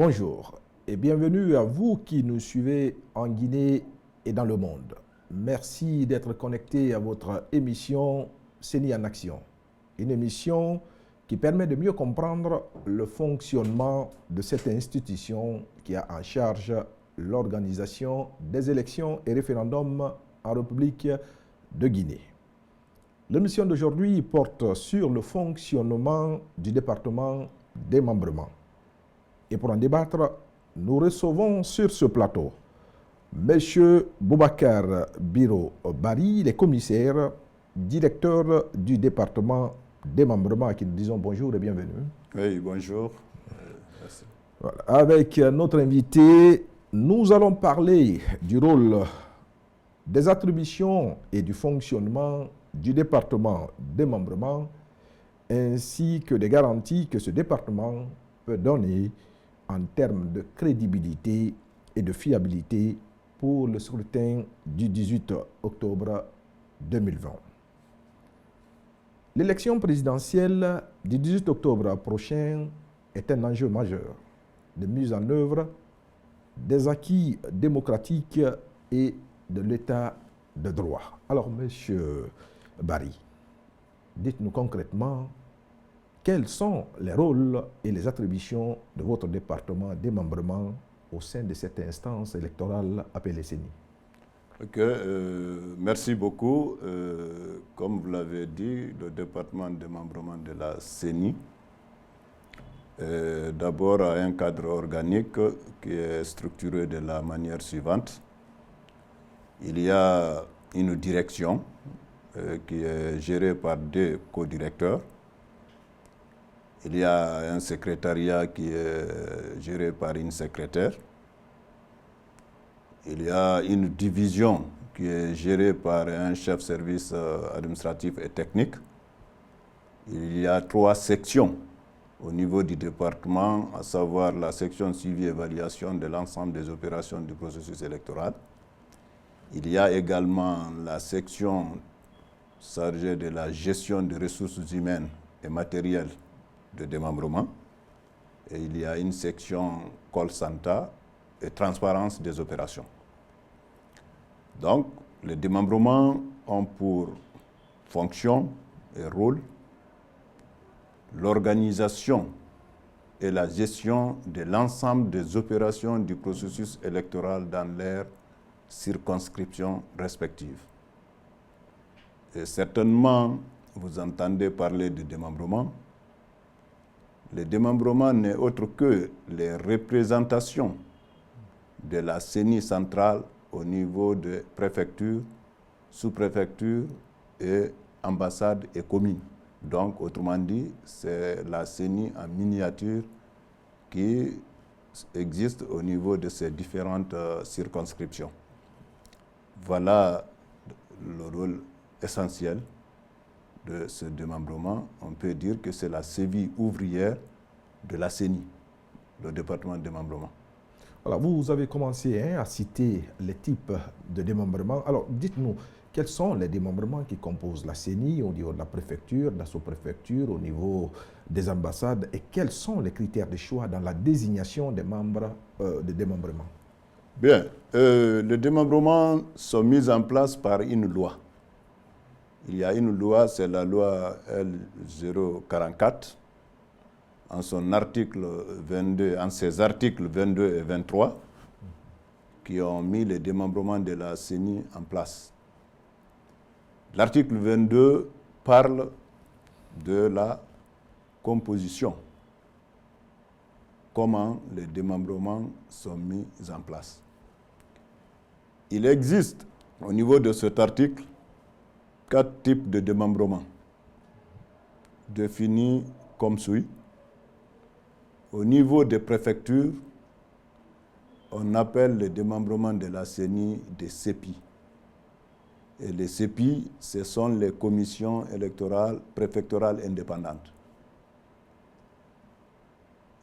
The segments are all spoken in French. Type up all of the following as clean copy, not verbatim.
Bonjour et bienvenue à vous qui nous suivez en Guinée et dans le monde. Merci d'être connecté à votre émission CENI en Action, une émission qui permet de mieux comprendre le fonctionnement de cette institution qui a en charge l'organisation des élections et référendums en République de Guinée. L'émission d'aujourd'hui porte sur le fonctionnement du département démembrement. Et pour en débattre, nous recevons sur ce plateau M. Boubacar Biro Bari, les commissaires, directeur du département démembrement, à qui nous disons bonjour et bienvenue. Oui, bonjour. Merci. Voilà. Avec notre invité, nous allons parler du rôle des attributions et du fonctionnement du département démembrement, ainsi que des garanties que ce département peut donner en termes de crédibilité et de fiabilité pour le scrutin du 18 octobre 2020. L'élection présidentielle du 18 octobre prochain est un enjeu majeur de mise en œuvre des acquis démocratiques et de l'état de droit. Alors, Monsieur Bari, dites-nous concrètement quels sont les rôles et les attributions de votre département démembrement au sein de cette instance électorale appelée CENI. Ok, merci beaucoup. Comme vous l'avez dit, le département démembrement de la CENI, d'abord a un cadre organique qui est structuré de la manière suivante. Il y a une direction qui est gérée par deux co-directeurs. Il y a un secrétariat qui est géré par une secrétaire. Il y a une division qui est gérée par un chef service administratif et technique. Il y a 3 sections au niveau du département, à savoir la section suivi et évaluation de l'ensemble des opérations du processus électoral. Il y a également la section chargée de la gestion des ressources humaines et matérielles de démembrement. Et il y a une section call center et transparence des opérations. Donc, les démembrements ont pour fonction et rôle l'organisation et la gestion de l'ensemble des opérations du processus électoral dans leurs circonscriptions respectives. Et certainement, vous entendez parler de démembrement. Le démembrement n'est autre que les représentations de la CENI centrale au niveau de préfecture, sous-préfecture et ambassade et commune. Donc, autrement dit, c'est la CENI en miniature qui existe au niveau de ces différentes circonscriptions. Voilà le rôle essentiel de ce démembrement. On peut dire que c'est la cheville ouvrière de la CENI, le département de démembrement. Alors, vous avez commencé à citer les types de démembrement. Alors, dites-nous, quels sont les démembrements qui composent la CENI au niveau de la préfecture, de la sous-préfecture, au niveau des ambassades, et quels sont les critères de choix dans la désignation des membres de démembrement? Bien, les démembrements sont mis en place par une loi. Il y a une loi, c'est la loi L044, en son article 22, en ses articles 22 et 23, qui ont mis les démembrements de la CENI en place. L'article 22 parle de la composition, comment les démembrements sont mis en place. Il existe, au niveau de cet article, 4 types de démembrements définis comme suit. Au niveau des préfectures, on appelle le démembrement de la CENI des CEPI. Et les CEPI, ce sont les commissions électorales préfectorales indépendantes.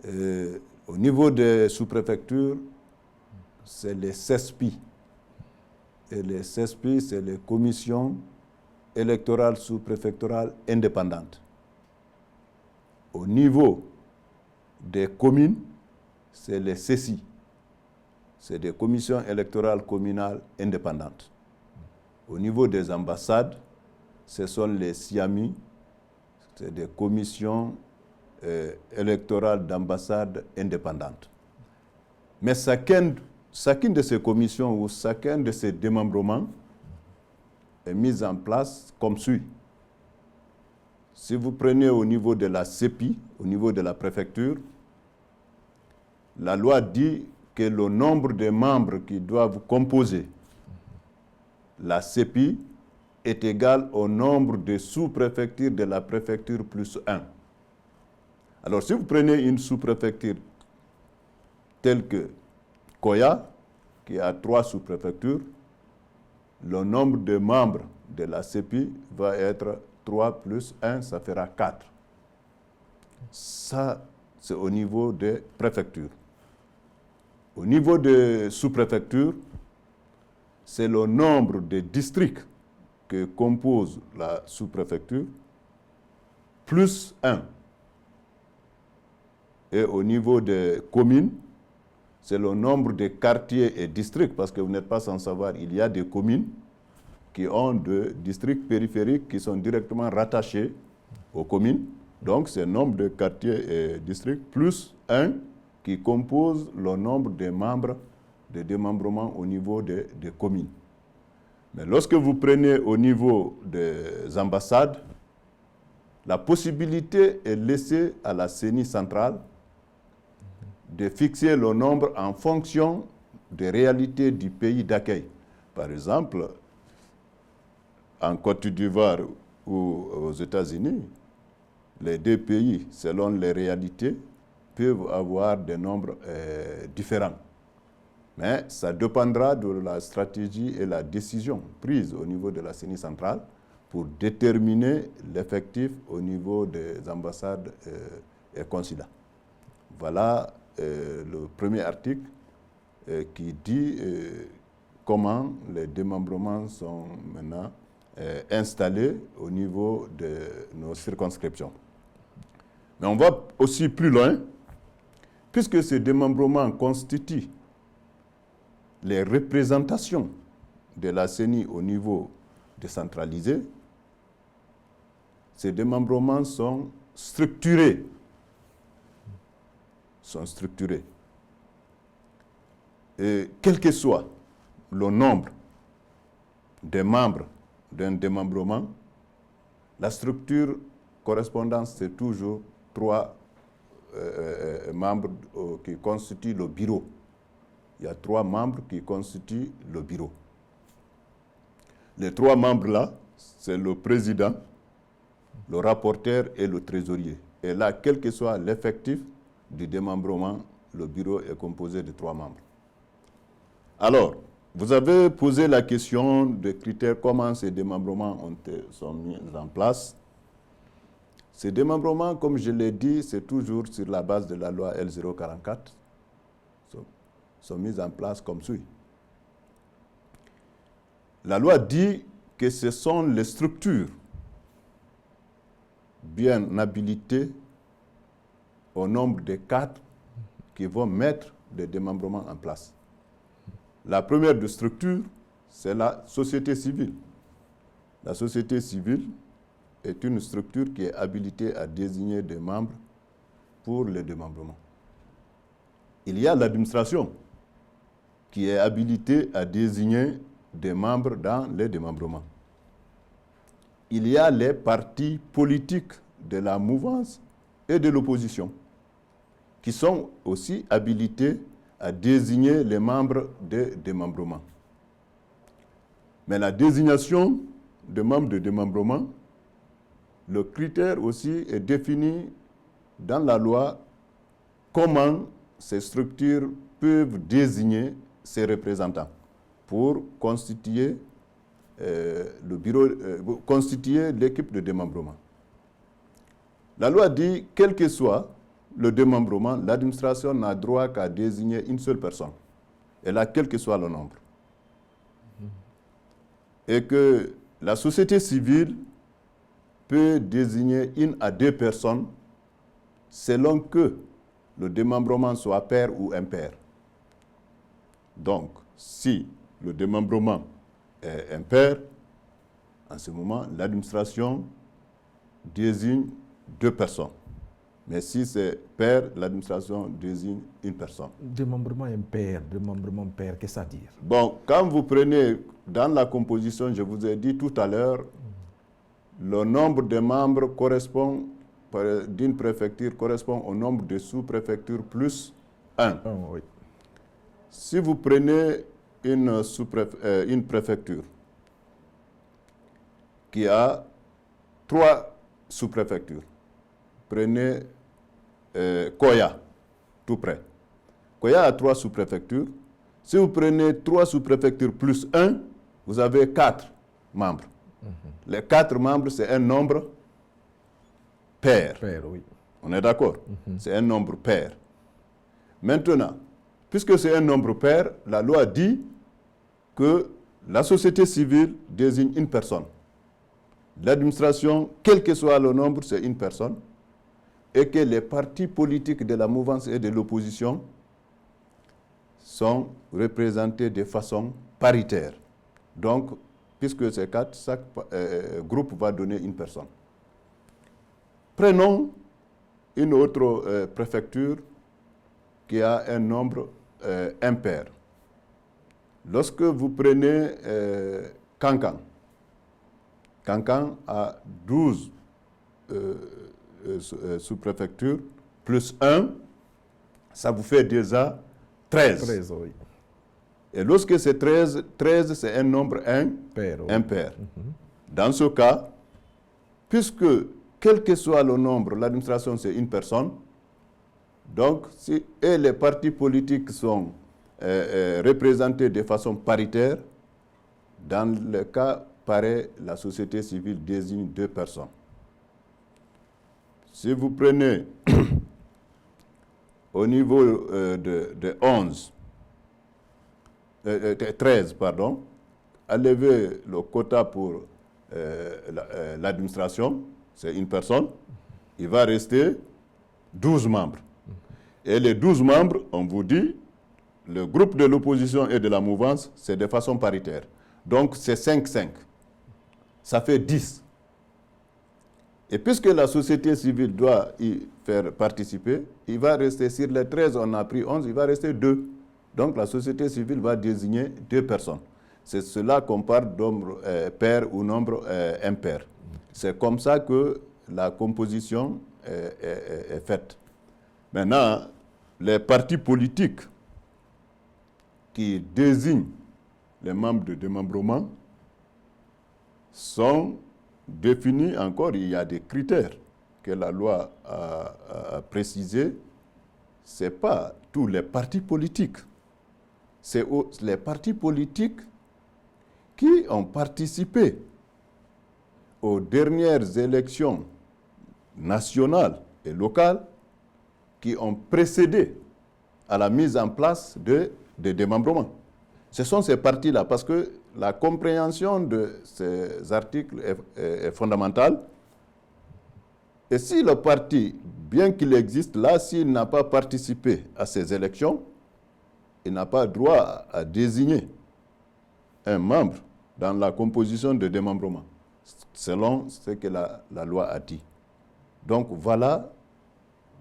Et au niveau des sous-préfectures, c'est les CESPI. Et les CESPI, c'est les commissions électorales sous-préfectorales indépendantes. Au niveau des communes, c'est les CECI. C'est des commissions électorales communales indépendantes. Au niveau des ambassades, ce sont les SIAMI, c'est des commissions électorales d'ambassades indépendantes. Mais chacune de ces commissions ou chacun de ces démembrements est mis en place comme suit. Si vous prenez au niveau de la CEPI, au niveau de la préfecture, la loi dit que le nombre de membres qui doivent composer la CEPI est égal au nombre de sous-préfectures de la préfecture plus 1. Alors, si vous prenez une sous-préfecture telle que Koya, qui a 3 sous-préfectures, le nombre de membres de la CEPI va être 3 plus 1, ça fera 4. Ça, c'est au niveau des préfectures. Au niveau des sous-préfectures, c'est le nombre de districts que compose la sous-préfecture plus 1. Et au niveau des communes, c'est le nombre de quartiers et districts, parce que vous n'êtes pas sans savoir, il y a des communes qui ont des districts périphériques qui sont directement rattachés aux communes. Donc, c'est le nombre de quartiers et districts plus 1 qui compose le nombre de membres de démembrement au niveau des communes. Mais lorsque vous prenez au niveau des ambassades, la possibilité est laissée à la CENI centrale de fixer le nombre en fonction des réalités du pays d'accueil. Par exemple, en Côte d'Ivoire ou aux États-Unis, les deux pays, selon les réalités, peuvent avoir des nombres différents. Mais ça dépendra de la stratégie et la décision prise au niveau de la CENI centrale pour déterminer l'effectif au niveau des ambassades et consulats. Voilà le premier article qui dit comment les démembrements sont maintenant installés au niveau de nos circonscriptions. Mais on va aussi plus loin, puisque ces démembrements constituent les représentations de la CENI au niveau décentralisé. Ces démembrements sont structurés. Et quel que soit le nombre de membres d'un démembrement, la structure correspondante, c'est toujours 3 membres qui constituent le bureau. Il y a 3 membres qui constituent le bureau. Les 3 membres-là, c'est le président, le rapporteur et le trésorier. Et là, quel que soit l'effectif du démembrement, le bureau est composé de 3 membres. Alors, vous avez posé la question des critères, comment ces démembrements sont mis en place. Ces démembrements, comme je l'ai dit, c'est toujours sur la base de la loi L044, sont mis en place comme suit. La loi dit que ce sont les structures bien habilitées au nombre de 4 qui vont mettre des démembrements en place. La première de structure, c'est la société civile. La société civile est une structure qui est habilitée à désigner des membres pour le démembrement. Il y a l'administration qui est habilitée à désigner des membres dans les démembrements. Il y a les partis politiques de la mouvance et de l'opposition qui sont aussi habilités à désigner les membres de démembrement. Mais la désignation de membres de démembrement, le critère aussi est défini dans la loi comment ces structures peuvent désigner ses représentants pour constituer le bureau, constituer l'équipe de démembrement. La loi dit, quel que soit le démembrement, l'administration n'a droit qu'à désigner une seule personne. Et là, quel que soit le nombre. Et que la société civile peut désigner 1 à 2 personnes selon que le démembrement soit pair ou impair. Donc, si le démembrement est impair, en ce moment, l'administration désigne 2 personnes. Mais si c'est pair, l'administration désigne 1 personne. Démembrement pair, qu'est-ce que ça veut dire? Bon, quand vous prenez dans la composition, je vous ai dit tout à l'heure, le nombre de membres correspond d'une préfecture correspond au nombre de sous-préfectures plus 1. Oui. Si vous prenez une préfecture qui a 3 sous-préfectures, prenez Koya, tout près. Koya a 3 sous-préfectures. Si vous prenez 3 sous-préfectures plus 1, vous avez 4 membres. Les 4 membres, c'est un nombre pair. Pair, oui. On est d'accord? C'est un nombre pair. Maintenant, puisque c'est un nombre pair, la loi dit que la société civile désigne 1 personne. L'administration, quel que soit le nombre, c'est 1 personne. Et que les partis politiques de la mouvance et de l'opposition sont représentés de façon paritaire. Donc, puisque c'est 4, chaque groupe va donner 1 personne. Prenons une autre préfecture qui a un nombre impair. Lorsque vous prenez Kankan, Kankan a 12 sous-préfectures plus 1, ça vous fait déjà 13. 13, oui. Et lorsque c'est 13, 13 c'est un nombre impair. Dans ce cas, puisque quel que soit le nombre, l'administration c'est 1 personne, donc et les partis politiques sont représentés de façon paritaire, dans le cas pareil, la société civile désigne 2 personnes. Si vous prenez au niveau de 13, pardon, enlevez le quota pour l'administration, c'est 1 personne, il va rester 12 membres. Et les 12 membres, on vous dit, le groupe de l'opposition et de la mouvance, c'est de façon paritaire. Donc c'est 5-5. Ça fait 10. Et puisque la société civile doit y faire participer, il va rester, sur les 13, on a pris 11, il va rester 2. Donc la société civile va désigner 2 personnes. C'est cela qu'on parle de nombre pair ou nombre impair. C'est comme ça que la composition est faite. Maintenant, les partis politiques qui désignent les membres de démembrement sont définis encore, il y a des critères que la loi a précisés. Ce n'est pas tous les partis politiques. C'est les partis politiques qui ont participé aux dernières élections nationales et locales qui ont précédé à la mise en place de démembrements. Ce sont ces partis-là, parce que la compréhension de ces articles est fondamentale. Et si le parti, bien qu'il existe là, s'il n'a pas participé à ces élections, il n'a pas droit à désigner un membre dans la composition de démembrement, selon ce que la loi a dit. Donc voilà,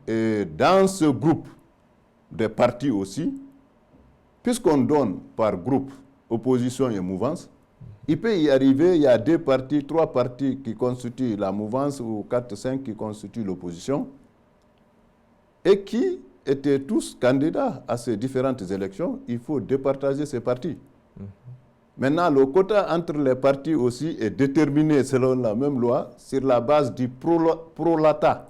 et dans ce groupe de partis aussi, puisqu'on donne par groupe opposition et mouvance, il peut y arriver, il y a 2 partis, 3 partis qui constituent la mouvance ou 4, 5 qui constituent l'opposition et qui étaient tous candidats à ces différentes élections. Il faut départager ces partis. Maintenant, le quota entre les partis aussi est déterminé selon la même loi sur la base du prorata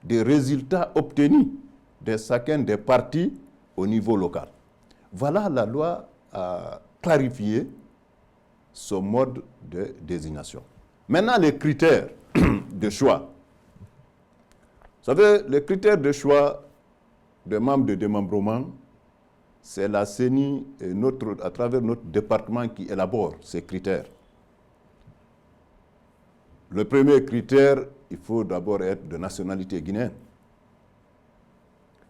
des résultats obtenus de chacun des partis au niveau local. Voilà, la loi a clarifié ce mode de désignation. Maintenant, les critères de choix. Vous savez, les critères de choix des membres de démembrement, c'est la CENI et à travers notre département qui élabore ces critères. Le premier critère, il faut d'abord être de nationalité guinéenne.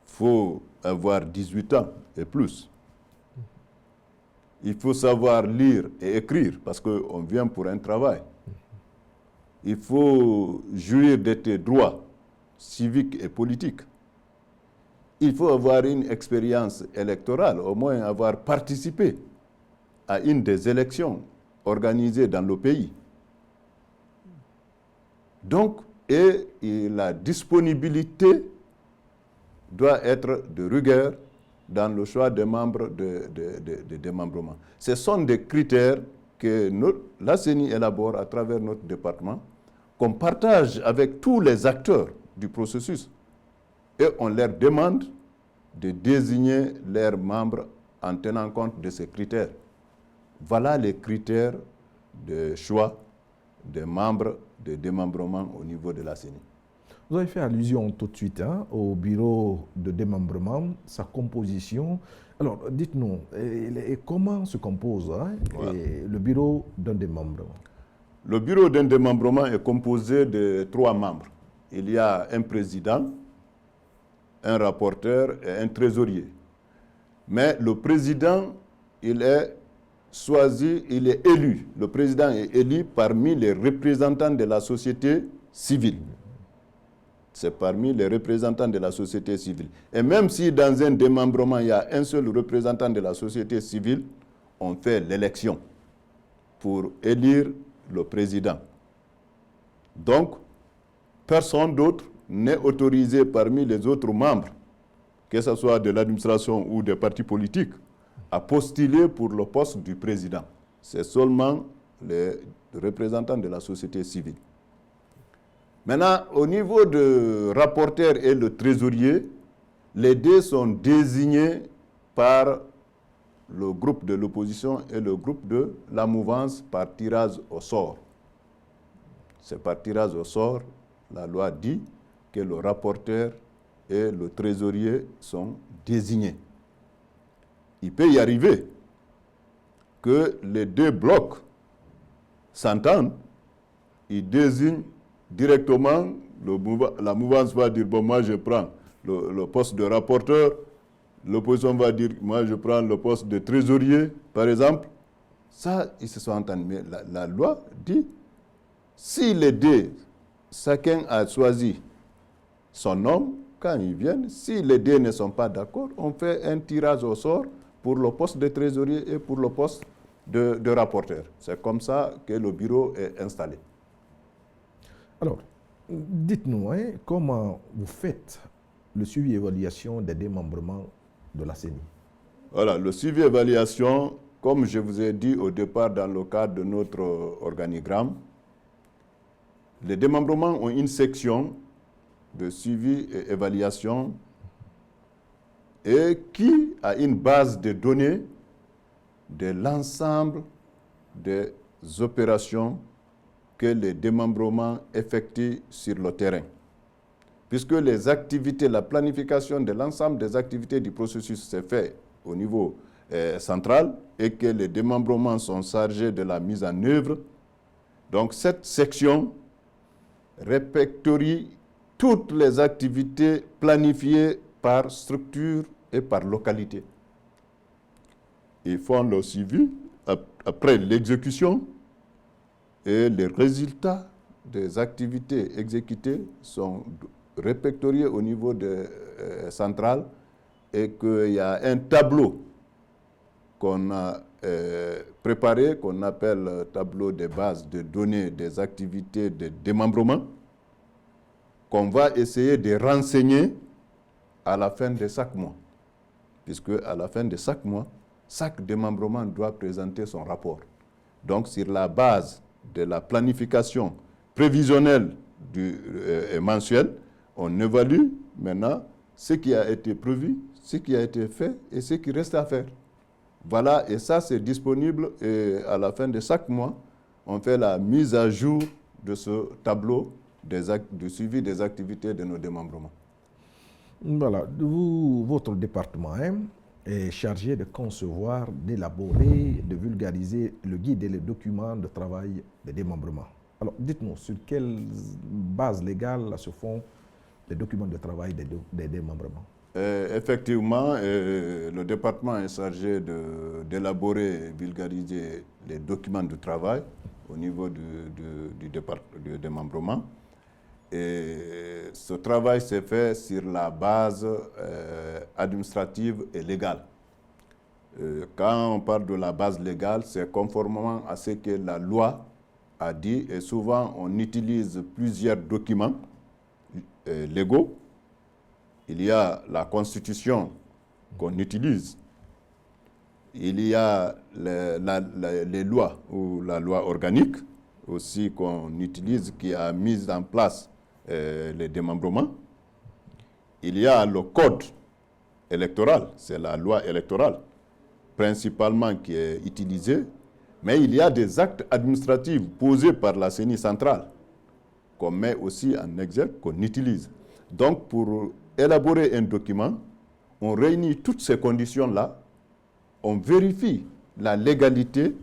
Il faut avoir 18 ans et plus. Il faut savoir lire et écrire parce qu'on vient pour un travail. Il faut jouir de tes droits civiques et politiques. Il faut avoir une expérience électorale, au moins avoir participé à une des élections organisées dans le pays. Donc, et la disponibilité doit être de rigueur dans le choix des membres de démembrement. Ce sont des critères que la CENI élabore à travers notre département, qu'on partage avec tous les acteurs du processus et on leur demande de désigner leurs membres en tenant compte de ces critères. Voilà les critères de choix des membres de démembrement au niveau de la CENI. Vous avez fait allusion tout de suite au bureau de démembrement, sa composition. Alors, dites-nous, comment se compose le bureau d'un démembrement? Le bureau d'un démembrement est composé de 3 membres. Il y a un président, un rapporteur et un trésorier. Mais le président, il est choisi, il est élu. Le président est élu parmi les représentants de la société civile. C'est parmi les représentants de la société civile. Et même si dans un démembrement, il y a un seul représentant de la société civile, on fait l'élection pour élire le président. Donc, personne d'autre n'est autorisé parmi les autres membres, que ce soit de l'administration ou des partis politiques, à postuler pour le poste du président. C'est seulement les représentants de la société civile. Maintenant, au niveau de rapporteur et le trésorier, les deux sont désignés par le groupe de l'opposition et le groupe de la mouvance par tirage au sort. C'est par tirage au sort, la loi dit que le rapporteur et le trésorier sont désignés. Il peut y arriver que les deux blocs s'entendent, ils désignent directement, la mouvance va dire, bon, moi je prends le poste de rapporteur, l'opposition va dire, moi je prends le poste de trésorier, par exemple. Ça, ils se sont entendus. Mais la loi dit, si les deux, chacun a choisi son homme, quand ils viennent, si les deux ne sont pas d'accord, on fait un tirage au sort pour le poste de trésorier et pour le poste de rapporteur. C'est comme ça que le bureau est installé. Alors, dites-nous, comment vous faites le suivi et évaluation des démembrements de la CENI? Voilà, le suivi et évaluation, comme je vous ai dit au départ dans le cadre de notre organigramme, les démembrements ont une section de suivi et évaluation et qui a une base de données de l'ensemble des opérations que les démembrements effectuent sur le terrain. Puisque les activités, la planification de l'ensemble des activités du processus s'est fait au niveau central et que les démembrements sont chargés de la mise en œuvre. Donc cette section répertorie toutes les activités planifiées par structure et par localité. Ils font le suivi après l'exécution et les résultats des activités exécutées sont répertoriés au niveau central et qu'il y a un tableau qu'on a préparé, qu'on appelle tableau de base de données des activités de démembrement, qu'on va essayer de renseigner à la fin de chaque mois. Puisque à la fin de chaque mois, chaque démembrement doit présenter son rapport. Donc, sur la base de la planification prévisionnelle et mensuelle, on évalue maintenant ce qui a été prévu, ce qui a été fait et ce qui reste à faire. Voilà, et ça c'est disponible et à la fin de chaque mois, on fait la mise à jour de ce tableau du suivi des activités de nos démembrements. Voilà, votre département est chargé de concevoir, d'élaborer, de vulgariser le guide et les documents de travail des démembrements. Alors, dites-nous, sur quelle base légale se font les documents de travail des démembrements? Effectivement, le département est chargé d'élaborer et vulgariser les documents de travail au niveau du démembrement. Et ce travail s'est fait sur la base administrative et légale. Quand on parle de la base légale, c'est conformément à ce que la loi a dit, et souvent on utilise plusieurs documents légaux. Il y a la Constitution qu'on utilise, il y a les lois ou la loi organique aussi qu'on utilise qui a mis en place les démembrements. Il y a le code électoral, c'est la loi électorale principalement qui est utilisée, mais il y a des actes administratifs posés par la CENI centrale qu'on met aussi en exergue, qu'on utilise. Donc pour élaborer un document, on réunit toutes ces conditions-là, on vérifie la légalité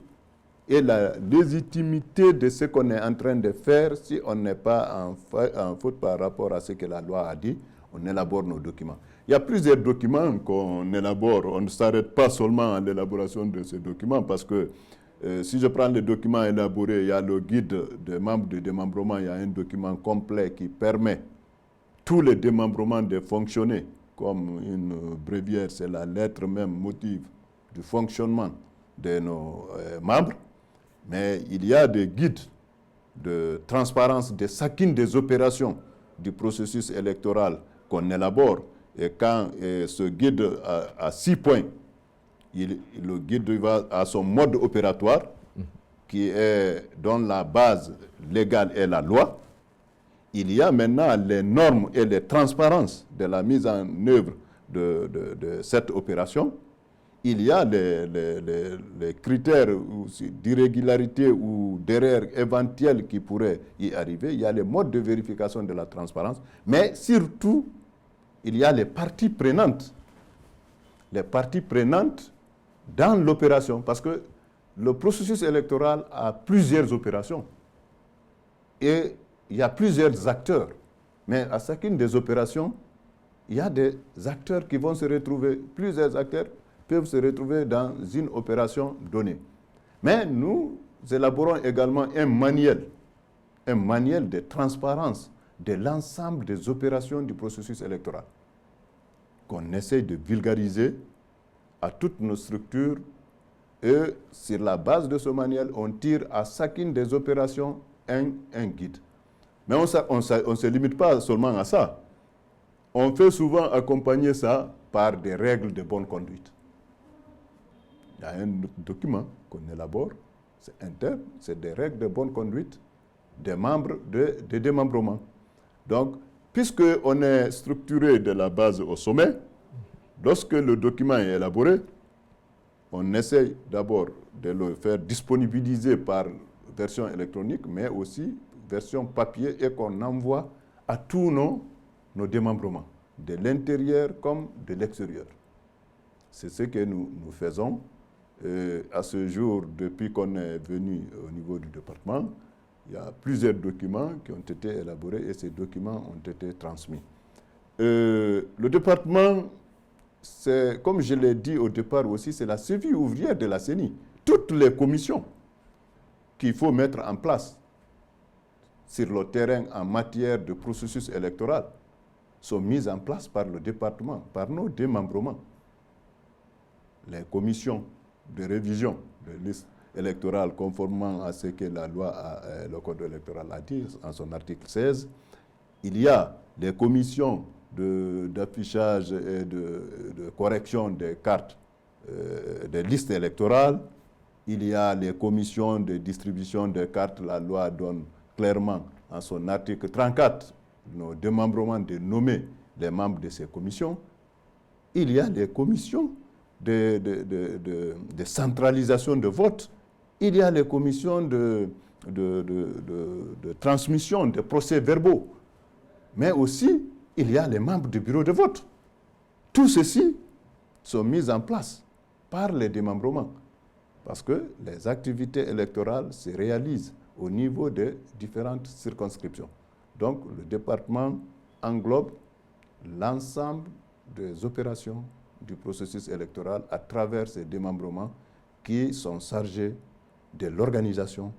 et la légitimité de ce qu'on est en train de faire. Si on n'est pas en faute par rapport à ce que la loi a dit, on élabore nos documents. Il y a plusieurs documents qu'on élabore. On ne s'arrête pas seulement à l'élaboration de ces documents parce que si je prends les documents élaborés, il y a le guide des membres de démembrement, il y a un document complet qui permet tous les démembrements de fonctionner comme une bréviaire, c'est la lettre même motive du fonctionnement de nos membres. Mais il y a des guides de transparence de chacune des opérations du processus électoral qu'on élabore. Et quand ce guide a 6 points, le guide va à son mode opératoire, qui est dans la base légale et la loi. Il y a maintenant les normes et les transparences de la mise en œuvre de cette opération. Il y a les critères d'irrégularité ou d'erreur éventuelle qui pourraient y arriver. Il y a les modes de vérification de la transparence. Mais surtout, il y a les parties prenantes. Les parties prenantes dans l'opération. Parce que le processus électoral a plusieurs opérations. Et il y a plusieurs acteurs. Mais à chacune des opérations, il y a des acteurs qui vont se retrouver, plusieurs acteurs peuvent se retrouver dans une opération donnée. Mais nous élaborons également un manuel de transparence de l'ensemble des opérations du processus électoral qu'on essaye de vulgariser à toutes nos structures et sur la base de ce manuel, on tire à chacune des opérations un guide. Mais on ne se limite pas seulement à ça. On fait souvent accompagner ça par des règles de bonne conduite. Il y a un document qu'on élabore, c'est interne, c'est des règles de bonne conduite des membres de démembrement. Donc, puisqu'on est structuré de la base au sommet, lorsque le document est élaboré, on essaye d'abord de le faire disponibiliser par version électronique, mais aussi version papier et qu'on envoie à tous nos démembrements, de l'intérieur comme de l'extérieur. C'est ce que nous faisons. À ce jour, depuis qu'on est venu au niveau du département, il y a plusieurs documents qui ont été élaborés et ces documents ont été transmis. Le département, comme je l'ai dit au départ aussi, c'est la cheville ouvrière de la CENI. Toutes les commissions qu'il faut mettre en place sur le terrain en matière de processus électoral sont mises en place par le département, par nos démembrements. Les commissions de révision de liste électorale conformément à ce que la loi, le code électoral a dit en son article 16. Il y a les commissions d'affichage et de correction des cartes des listes électorales. Il y a les commissions de distribution des cartes. La loi donne clairement en son article 34 nos démembrements de nommer les membres de ces commissions. Il y a les commissions de centralisation de vote. Il y a les commissions de transmission des procès-verbaux. Mais aussi, il y a les membres du bureau de vote. Tout ceci sont mis en place par les démembrements. Parce que les activités électorales se réalisent au niveau de différentes circonscriptions. Donc, le département englobe l'ensemble des opérations du processus électoral à travers ces démembrements qui sont chargés de l'organisation,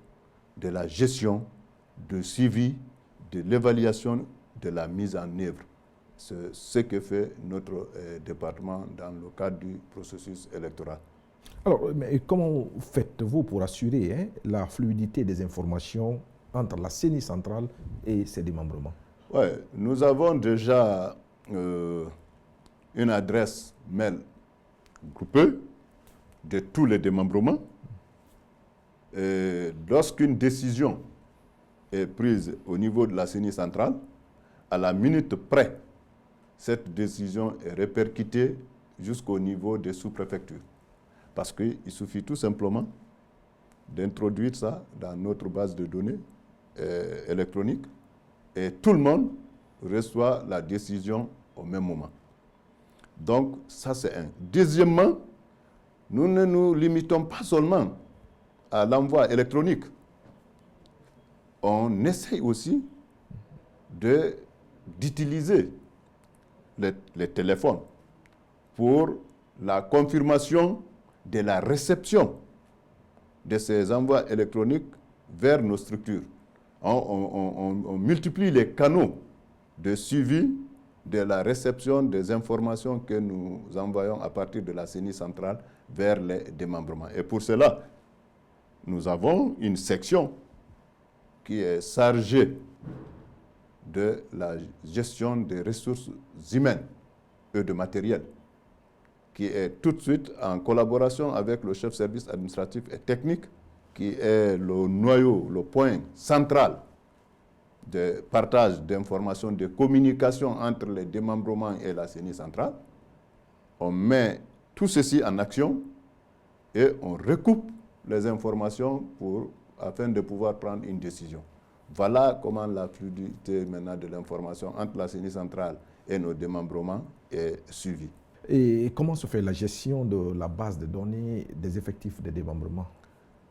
de la gestion, du suivi, de l'évaluation, de la mise en œuvre. C'est ce que fait notre département dans le cadre du processus électoral. Alors, mais comment faites-vous pour assurer la fluidité des informations entre la CENI centrale et ses démembrements? Oui, nous avons déjà une adresse mail groupée de tous les démembrements. Lorsqu'une décision est prise au niveau de la CENI centrale, à la minute près, cette décision est répercutée jusqu'au niveau des sous-préfectures. Parce qu'il suffit tout simplement d'introduire ça dans notre base de données électronique et tout le monde reçoit la décision au même moment. Donc, ça c'est un. Deuxièmement, nous ne nous limitons pas seulement à l'envoi électronique. On essaye aussi d'utiliser les téléphones pour la confirmation de la réception de ces envois électroniques vers nos structures. On multiplie les canaux de suivi de la réception des informations que nous envoyons à partir de la CENI centrale vers les démembrements. Et pour cela, nous avons une section qui est chargée de la gestion des ressources humaines et de matériel, qui est tout de suite en collaboration avec le chef service administratif et technique, qui est le noyau, le point central de partage d'informations, de communication entre les démembrements et la CENI centrale. On met tout ceci en action et on recoupe les informations afin de pouvoir prendre une décision. Voilà comment la fluidité maintenant de l'information entre la CENI centrale et nos démembrements est suivie. Et comment se fait la gestion de la base de données des effectifs de démembrement?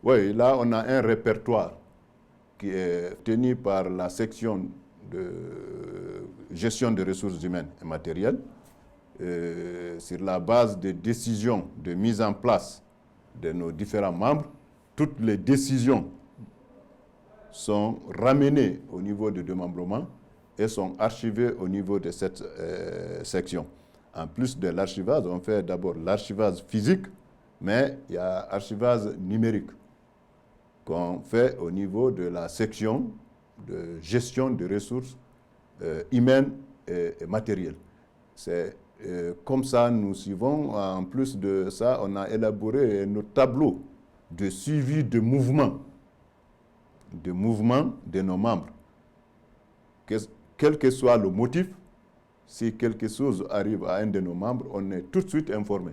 Oui, là on a un répertoire qui est tenu par la section de gestion des ressources humaines et matérielles. Sur la base des décisions de mise en place de nos différents membres, toutes les décisions sont ramenées au niveau du démembrement et sont archivées au niveau de cette section. En plus de l'archivage, on fait d'abord l'archivage physique, mais il y a l'archivage numérique qu'on fait au niveau de la section de gestion des ressources humaines et matérielles. C'est comme ça nous suivons. En plus de ça, on a élaboré nos tableaux de suivi de mouvement de nos membres. Quel que soit le motif, si quelque chose arrive à un de nos membres, on est tout de suite informé.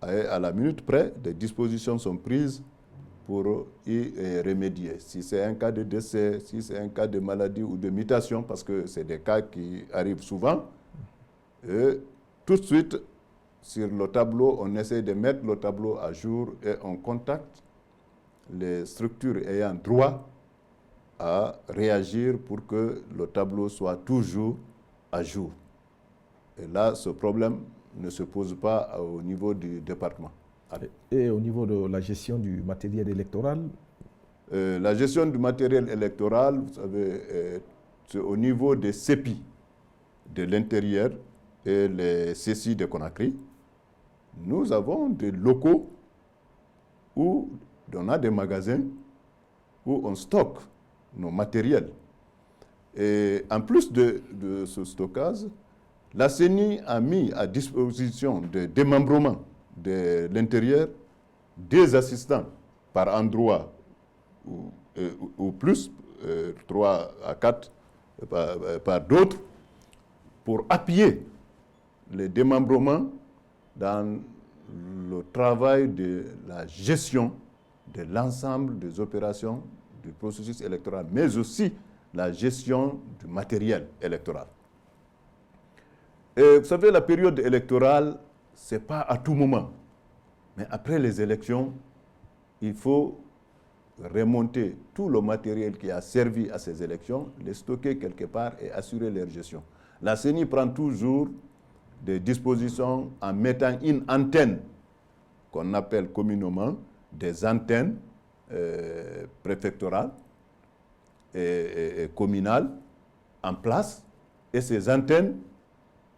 À la minute près, des dispositions sont prises pour y remédier. Si c'est un cas de décès, si c'est un cas de maladie ou de mutation, parce que c'est des cas qui arrivent souvent, et tout de suite, sur le tableau, on essaie de mettre le tableau à jour et on contacte les structures ayant droit à réagir pour que le tableau soit toujours à jour. Et là, ce problème ne se pose pas au niveau du département. Et au niveau de la gestion du matériel électoral? La gestion du matériel électoral, vous savez, c'est au niveau des CEPI de l'intérieur et les CECI de Conakry. Nous avons des locaux où on a des magasins où on stocke nos matériels. Et en plus de ce stockage, la CENI a mis à disposition de démembrement de l'intérieur des assistants par endroit ou plus, 3 à 4 par d'autres, pour appuyer les démembrements dans le travail de la gestion de l'ensemble des opérations du processus électoral, mais aussi la gestion du matériel électoral. Et vous savez, la période électorale, ce n'est pas à tout moment. Mais après les élections, il faut remonter tout le matériel qui a servi à ces élections, les stocker quelque part et assurer leur gestion. La CENI prend toujours des dispositions en mettant une antenne qu'on appelle communément des antennes préfectorales et communales en place. Et ces antennes,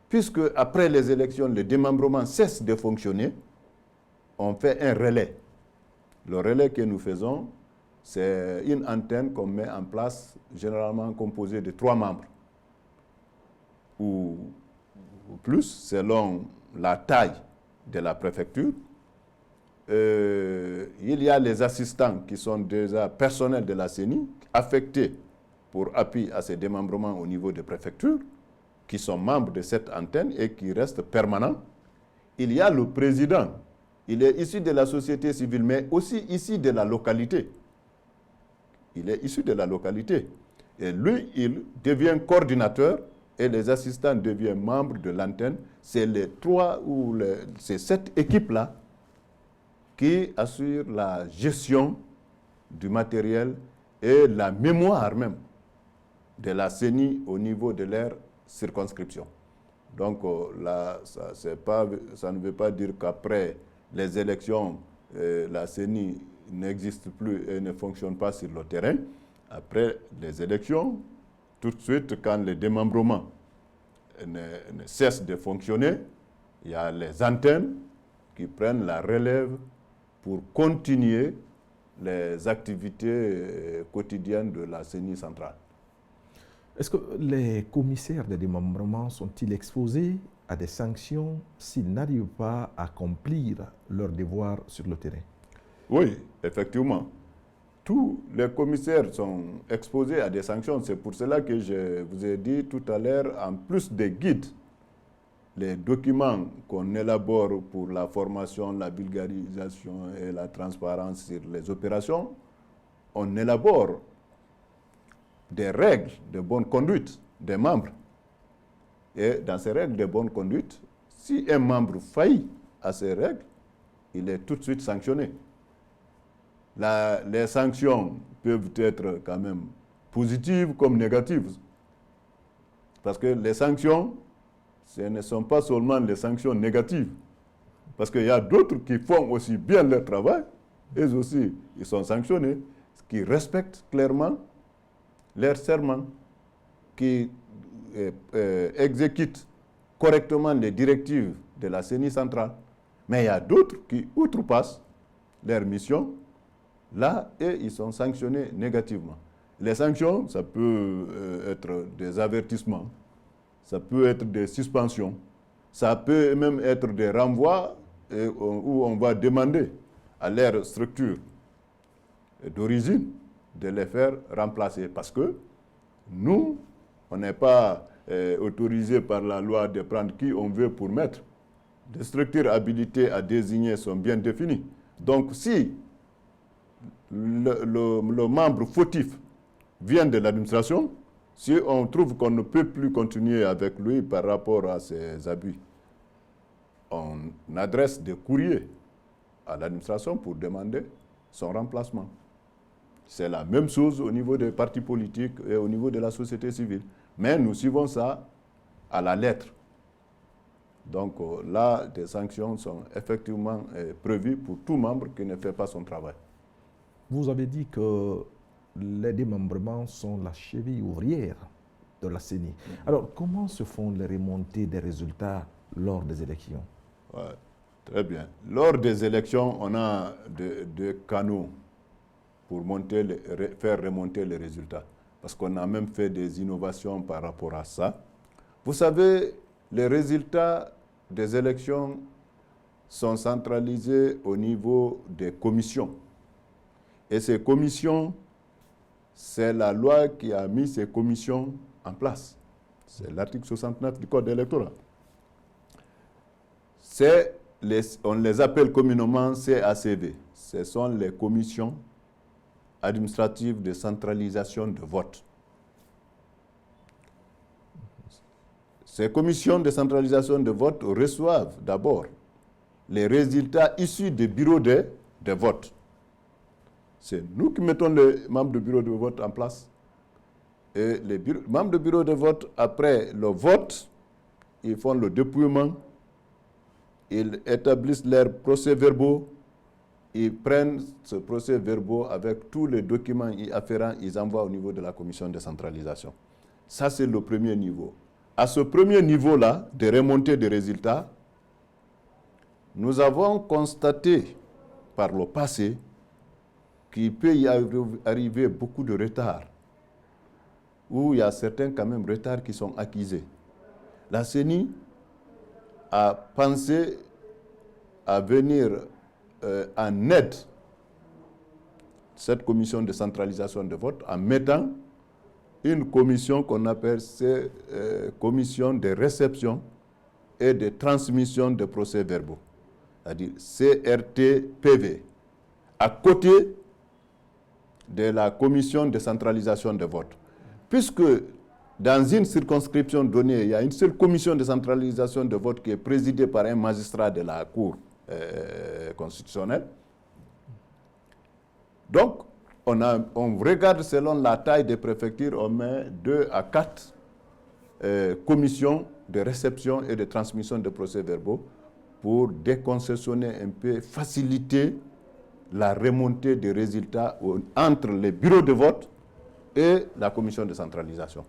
puisque après les élections, le démembrement cesse de fonctionner, on fait un relais. Le relais que nous faisons, c'est une antenne qu'on met en place, généralement composée de 3 membres, ou plus, selon la taille de la préfecture. Il y a les assistants qui sont déjà personnels de la CENI, affectés pour appui à ces démembrements au niveau des préfectures, qui sont membres de cette antenne et qui restent permanents. Il y a le président, il est issu de la société civile, mais aussi issu de la localité. Il est issu de la localité. Et lui, il devient coordinateur et les assistants deviennent membres de l'antenne. C'est c'est cette équipe-là qui assure la gestion du matériel et la mémoire même de la CENI au niveau de leur circonscription. Donc là, ça ne veut pas dire qu'après les élections, la CENI n'existe plus et ne fonctionne pas sur le terrain. Après les élections, tout de suite, quand le démembrement ne cesse de fonctionner, il y a les antennes qui prennent la relève pour continuer les activités quotidiennes de la CENI centrale. Est-ce que les commissaires de démembrement sont-ils exposés à des sanctions s'ils n'arrivent pas à accomplir leurs devoirs sur le terrain? Oui, effectivement. Tous les commissaires sont exposés à des sanctions. C'est pour cela que je vous ai dit tout à l'heure, en plus des guides, les documents qu'on élabore pour la formation, la vulgarisation et la transparence sur les opérations, on élabore des règles de bonne conduite des membres. Et dans ces règles de bonne conduite, si un membre faillit à ces règles, il est tout de suite sanctionné. Les sanctions peuvent être quand même positives comme négatives. Parce que les sanctions, ce ne sont pas seulement les sanctions négatives. Parce qu'il y a d'autres qui font aussi bien leur travail, eux aussi, ils sont sanctionnés, qui respectent clairement leur serment, qui exécutent correctement les directives de la CENI centrale. Mais il y a d'autres qui outrepassent leur mission. Là, et ils sont sanctionnés négativement. Les sanctions, ça peut être des avertissements, ça peut être des suspensions, ça peut même être des renvois où on va demander à leur structure d'origine de les faire remplacer. Parce que nous, on n'est pas autorisé par la loi de prendre qui on veut pour maître. Les structures habilitées à désigner sont bien définies. Donc si le membre fautif vient de l'administration, si on trouve qu'on ne peut plus continuer avec lui par rapport à ses abus, on adresse des courriers à l'administration pour demander son remplacement. C'est la même chose au niveau des partis politiques et au niveau de la société civile. Mais nous suivons ça à la lettre. Donc là, des sanctions sont effectivement prévues pour tout membre qui ne fait pas son travail. Vous avez dit que les démembrements sont la cheville ouvrière de la CENI. Alors, comment se font les remontées des résultats lors des élections? Ouais, très bien. Lors des élections, on a deux canaux pour faire remonter les résultats. Parce qu'on a même fait des innovations par rapport à ça. Vous savez, les résultats des élections sont centralisés au niveau des commissions. Et ces commissions, c'est la loi qui a mis ces commissions en place. C'est l'article 69 du Code électoral. On les appelle communément CACV. Ce sont les commissions administratives de centralisation de vote. Ces commissions de centralisation de vote reçoivent d'abord les résultats issus des bureaux de vote. C'est nous qui mettons les membres du bureau de vote en place. Et les membres du bureau de vote, après le vote, ils font le dépouillement, ils établissent leurs procès-verbaux, ils prennent ce procès-verbaux avec tous les documents y afférents, ils envoient au niveau de la commission de centralisation. Ça, c'est le premier niveau. À ce premier niveau-là, de remontée des résultats, nous avons constaté par le passé qu'il peut y arriver beaucoup de retards, où il y a certains quand même retards qui sont accusés. La CENI a pensé à venir en aide cette commission de centralisation de vote en mettant une commission qu'on appelle commission de réception et de transmission de procès-verbaux, c'est-à-dire CRTPV, à côté de la commission de centralisation de vote. Puisque dans une circonscription donnée, il y a une seule commission de centralisation de vote qui est présidée par un magistrat de la Cour constitutionnelle. Donc, on regarde selon la taille des préfectures, on met 2 à 4 commissions de réception et de transmission de procès-verbaux pour déconcessionner un peu, faciliter la remontée des résultats entre les bureaux de vote et la commission de centralisation.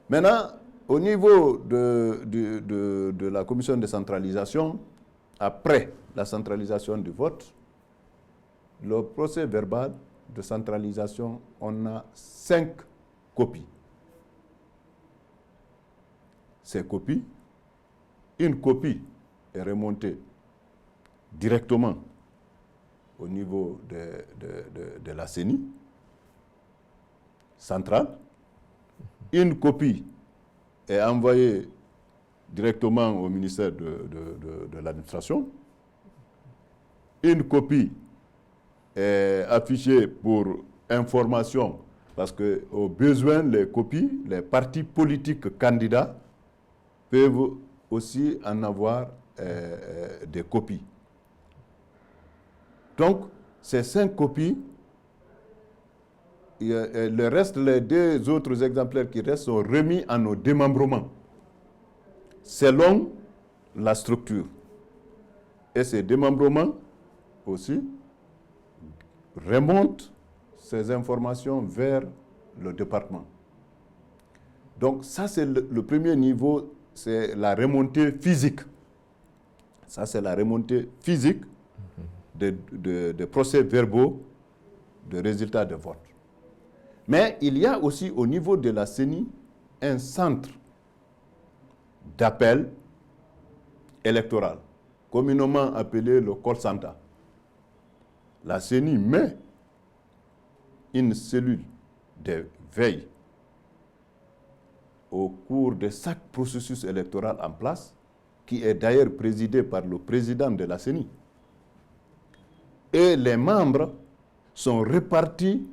Maintenant, au niveau de la commission de centralisation, après la centralisation du vote, le procès verbal de centralisation, on a 5 copies. Ces copies, une copie est remontée directement au niveau de la CENI centrale. Une copie est envoyée directement au ministère de l'administration. Une copie est affichée pour information, parce qu'au besoin, les copies, les partis politiques candidats peuvent aussi en avoir des copies. Donc, ces 5 copies, le reste, les 2 autres exemplaires qui restent sont remis à nos démembrements, selon la structure. Et ces démembrements aussi remontent ces informations vers le département. Donc ça, c'est le premier niveau, c'est la remontée physique. Ça, c'est la remontée physique de procès-verbaux de résultats de vote. Mais il y a aussi au niveau de la CENI un centre d'appel électoral, communément appelé le call center. La CENI met une cellule de veille au cours de chaque processus électoral en place, qui est d'ailleurs présidé par le président de la CENI. Et les membres sont répartis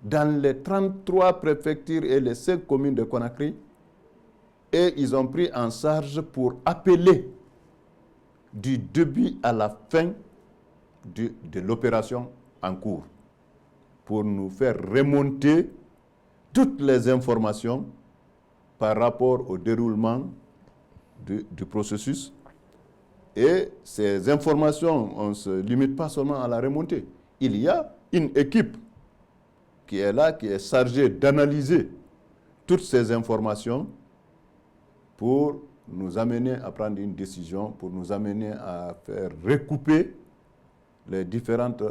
dans les 33 préfectures et les 5 communes de Conakry, et ils ont pris en charge pour appeler du début à la fin de l'opération en cours, pour nous faire remonter toutes les informations par rapport au déroulement du processus. Et ces informations, on ne se limite pas seulement à la remontée. Il y a une équipe qui est là, qui est chargée d'analyser toutes ces informations pour nous amener à prendre une décision, pour nous amener à faire recouper les différentes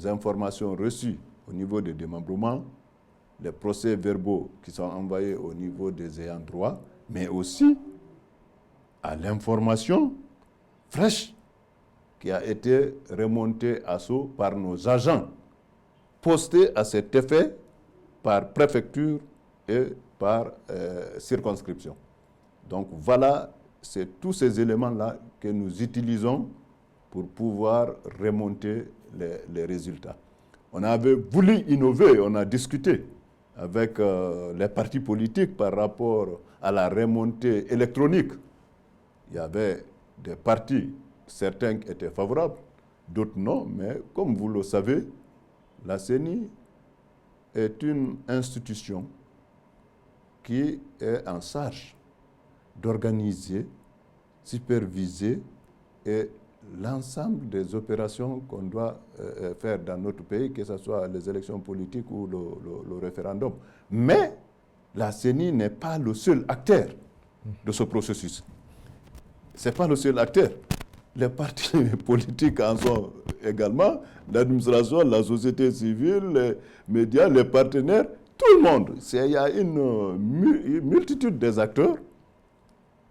informations reçues au niveau des démembrements, les procès-verbaux qui sont envoyés au niveau des ayants droit, mais aussi à l'information fraîche qui a été remontée à Sceaux par nos agents postés à cet effet par préfecture et par circonscription. Donc voilà, c'est tous ces éléments-là que nous utilisons pour pouvoir remonter les résultats. On avait voulu innover, on a discuté avec les partis politiques par rapport à la remontée électronique. Il y avait des partis, certains qui étaient favorables, d'autres non, mais comme vous le savez, la CENI est une institution qui est en charge d'organiser, superviser et l'ensemble des opérations qu'on doit faire dans notre pays, que ce soit les élections politiques ou le référendum. Mais la CENI n'est pas le seul acteur de ce processus. Ce n'est pas le seul acteur. Les partis politiques en sont également, l'administration, la société civile, les médias, les partenaires, tout le monde. Il y a une multitude des acteurs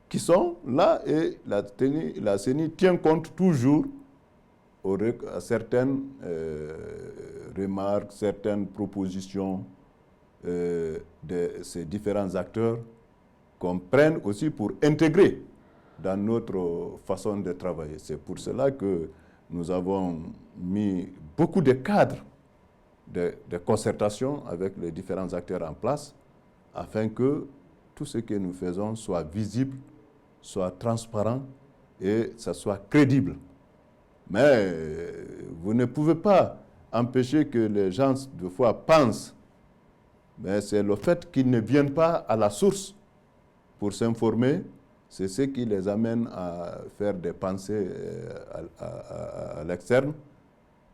qui sont là et la CENI tient compte toujours à certaines remarques, certaines propositions de ces différents acteurs qu'on prenne aussi pour intégrer dans notre façon de travailler. C'est pour cela que nous avons mis beaucoup de cadres de concertation avec les différents acteurs en place afin que tout ce que nous faisons soit visible, soit transparent et ça soit crédible. Mais vous ne pouvez pas empêcher que les gens, de fois, pensent, mais c'est le fait qu'ils ne viennent pas à la source pour s'informer, c'est ce qui les amène à faire des pensées à l'externe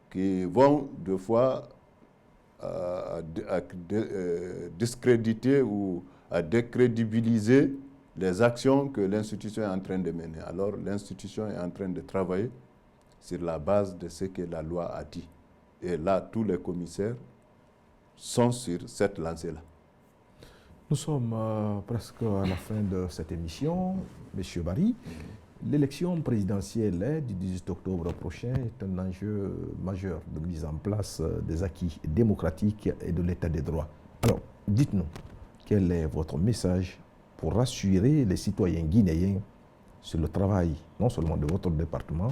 qui vont, de fois, à discréditer ou à décrédibiliser les actions que l'institution est en train de mener. Alors, l'institution est en train de travailler sur la base de ce que la loi a dit. Et là, tous les commissaires sont sur cette lancée-là. Nous sommes presque à la fin de cette émission. Monsieur Barry, l'élection présidentielle du 18 octobre prochain est un enjeu majeur de mise en place des acquis démocratiques et de l'état des droits. Alors, dites-nous, quel est votre message pour rassurer les citoyens guinéens sur le travail, non seulement de votre département,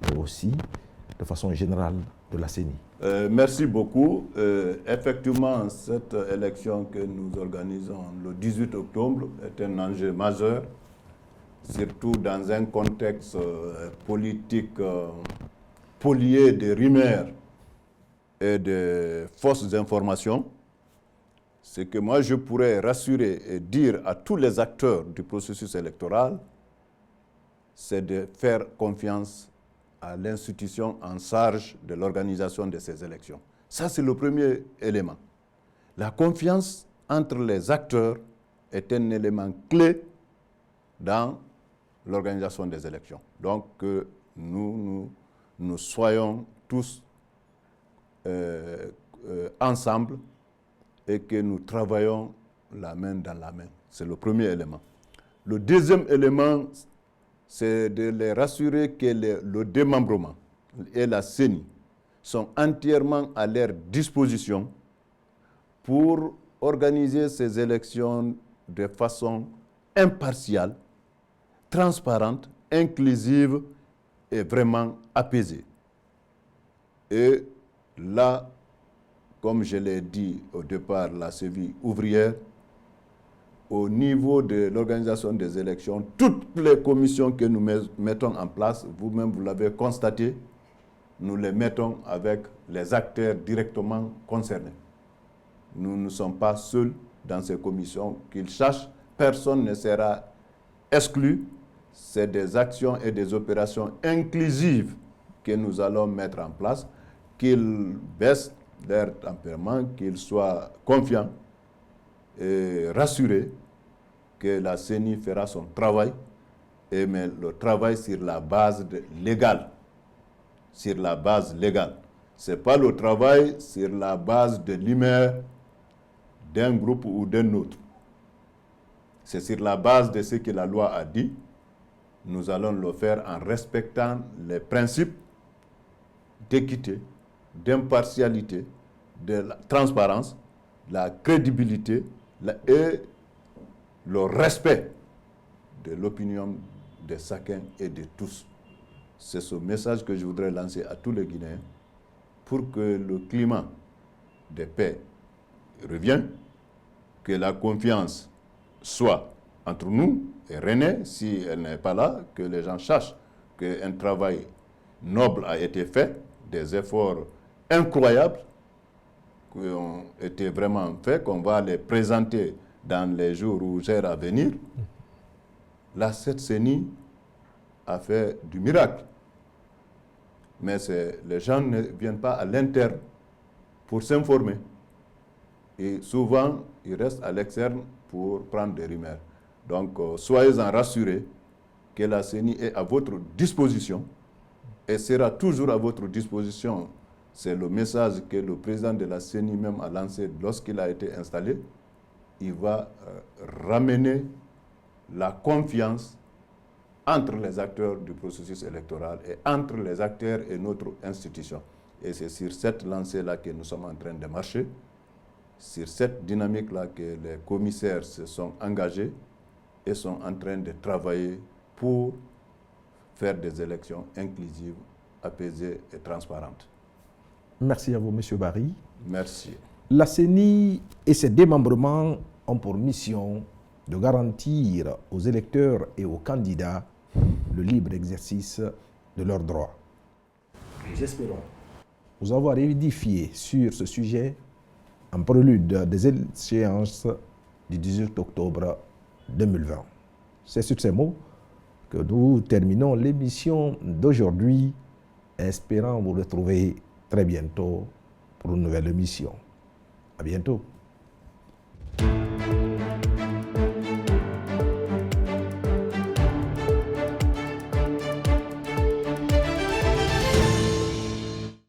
mais aussi de façon générale de la CENI? Merci beaucoup. Effectivement, cette élection que nous organisons le 18 octobre est un enjeu majeur, surtout dans un contexte politique polié de rumeurs et de fausses informations. Ce que moi je pourrais rassurer et dire à tous les acteurs du processus électoral, c'est de faire confiance à l'institution en charge de l'organisation de ces élections. Ça, c'est le premier élément. La confiance entre les acteurs est un élément clé dans l'organisation des élections. Donc, que nous soyons tous ensemble et que nous travaillons la main dans la main. C'est le premier élément. Le deuxième élément, c'est de les rassurer que le démembrement et la CENI sont entièrement à leur disposition pour organiser ces élections de façon impartiale, transparente, inclusive et vraiment apaisée. Et là, comme je l'ai dit au départ, la CEVI ouvrière, au niveau de l'organisation des élections, toutes les commissions que nous mettons en place, vous-même vous l'avez constaté, nous les mettons avec les acteurs directement concernés. Nous ne sommes pas seuls dans ces commissions, qu'ils sachent, personne ne sera exclu. C'est des actions et des opérations inclusives que nous allons mettre en place, qu'ils baissent leur tempérament, qu'ils soient confiants et rassurés que la CENI fera son travail, mais le travail sur la base légale. Sur la base légale. Ce n'est pas le travail sur la base de l'humeur d'un groupe ou d'un autre. C'est sur la base de ce que la loi a dit. Nous allons le faire en respectant les principes d'équité, d'impartialité, de la transparence, la crédibilité et le respect de l'opinion de chacun et de tous. C'est ce message que je voudrais lancer à tous les Guinéens pour que le climat de paix revienne, que la confiance soit entre nous et René, si elle n'est pas là, que les gens sachent qu'un travail noble a été fait, des efforts incroyables qui ont été vraiment faits, qu'on va les présenter dans les jours ou jours à venir. cette CENI a fait du miracle. Mais les gens ne viennent pas à l'interne pour s'informer. Et souvent, ils restent à l'externe pour prendre des rumeurs. Donc, soyez-en rassurés que la CENI est à votre disposition et sera toujours à votre disposition. C'est le message que le président de la CENI même a lancé lorsqu'il a été installé. Il va ramener la confiance entre les acteurs du processus électoral et entre les acteurs et notre institution. Et c'est sur cette lancée-là que nous sommes en train de marcher, sur cette dynamique-là que les commissaires se sont engagés et sont en train de travailler pour faire des élections inclusives, apaisées et transparentes. Merci à vous, M. Barry. Merci. La CENI et ses démembrements ont pour mission de garantir aux électeurs et aux candidats le libre exercice de leurs droits. Nous espérons vous avoir édifié sur ce sujet en prélude des échéances du 18 octobre 2020. C'est sur ces mots que nous terminons l'émission d'aujourd'hui, espérant vous retrouver très bientôt pour une nouvelle émission. À bientôt.